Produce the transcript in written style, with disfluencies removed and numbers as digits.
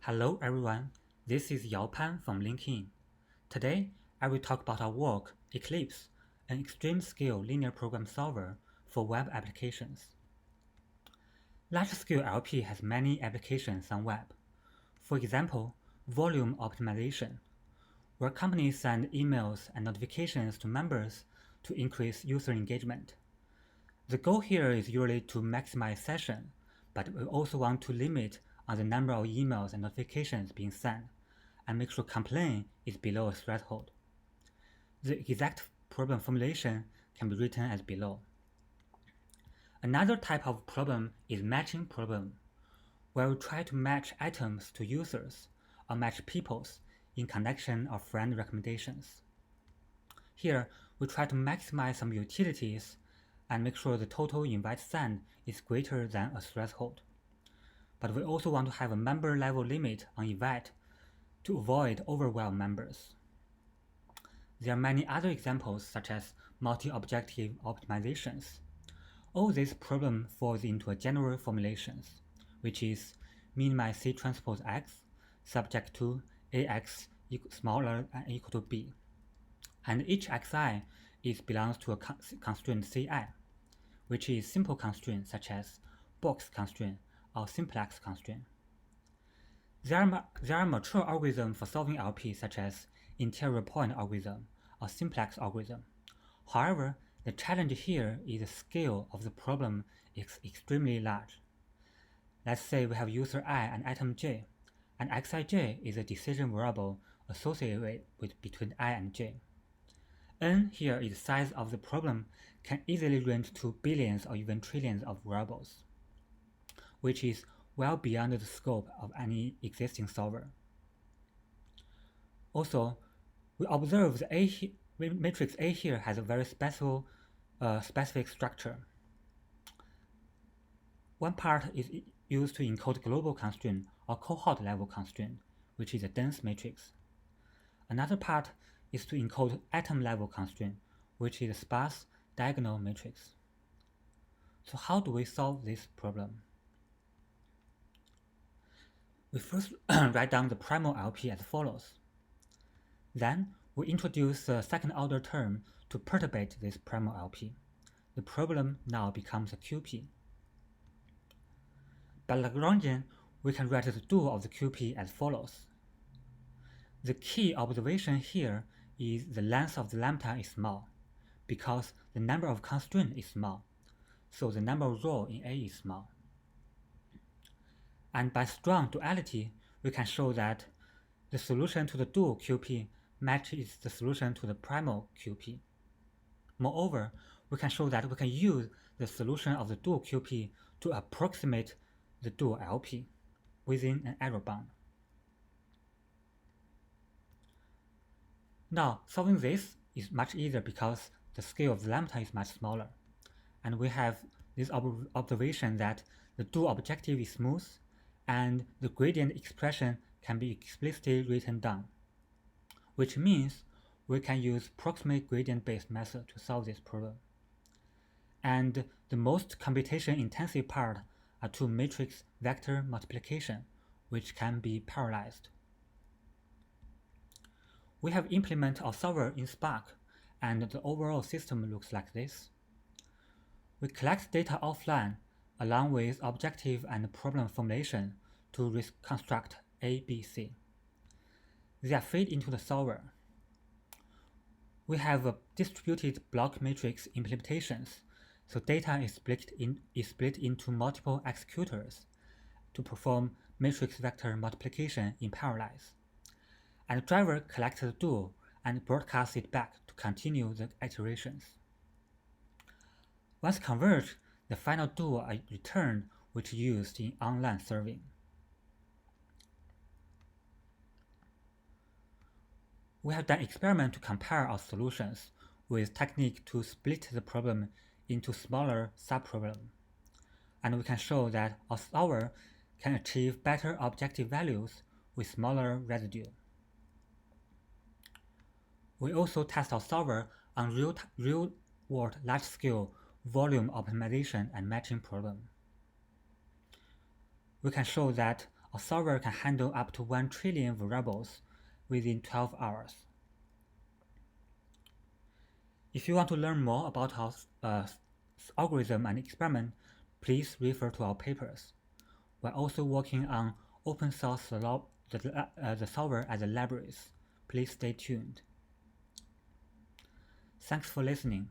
Hello everyone, this is Yao Pan from LinkedIn. Today, I will talk about our work, ECLIPSE, an extreme-scale linear program solver for web applications. Large-scale LP has many applications on web. For example, volume optimization, where companies send emails and notifications to members to increase user engagement. The goal here is usually to maximize session, but we also want to limit on the number of emails and notifications being sent, and make sure complaint is below a threshold. The exact problem formulation can be written as below. Another type of problem is matching problem, where we try to match items to users or match peoples in connection or friend recommendations. Here, we try to maximize some utilities and make sure the total invite send is greater than a threshold. But we also want to have a member level limit on invite to avoid overwhelm members. There are many other examples such as multi-objective optimizations. All these problems falls into a general formulations, which is minimize C transpose X subject to AX smaller and equal to B. And each xi belongs to a constraint Ci, which is simple constraint such as box constraint or simplex constraint. There are mature algorithms for solving LP such as interior point algorithm or simplex algorithm. However, the challenge here is the scale of the problem is extremely large. Let's say we have user I and item j, and xij is a decision variable associated with between I and j. N here is the size of the problem can easily range to billions or even trillions of variables, which is well beyond the scope of any existing solver. Also, we observe the matrix A here has a very specific structure. One part is used to encode global constraint or cohort level constraint, which is a dense matrix. Another part is to encode atom level constraint, which is a sparse diagonal matrix. So how do we solve this problem? We first write down the primal LP as follows. Then we introduce a second order term to perturbate this primal LP. The problem now becomes a QP. By Lagrangian, we can write the dual of the QP as follows. The key observation here is the length of the lambda is small, because the number of constraints is small, so the number of rows in A is small. And by strong duality, we can show that the solution to the dual QP matches the solution to the primal QP. Moreover, we can show that we can use the solution of the dual QP to approximate the dual LP within an error bound. Now, solving this is much easier because the scale of the lambda is much smaller, and we have this observation that the dual objective is smooth, and the gradient expression can be explicitly written down, which means we can use proximate gradient-based method to solve this problem. And the most computation-intensive part are two matrix vector multiplication, which can be parallelized. We have implemented our solver in Spark, and the overall system looks like this. We collect data offline along with objective and problem formulation to reconstruct A, B, C. They are fed into the solver. We have a distributed block matrix implementations, so data is split into multiple executors to perform matrix vector multiplication in parallel. And the driver collects the dual and broadcasts it back to continue the iterations. Once converged, the final dual are returned, which is used in online serving. We have done experiment to compare our solutions with technique to split the problem into smaller subproblems, and we can show that our solver can achieve better objective values with smaller residue. We also test our solver on real-world large-scale volume optimization and matching problem. We can show that a solver can handle up to 1 trillion variables within 12 hours. If you want to learn more about our algorithm and experiment, please refer to our papers. We're also working on open source the solver as a libraries. Please stay tuned. Thanks for listening.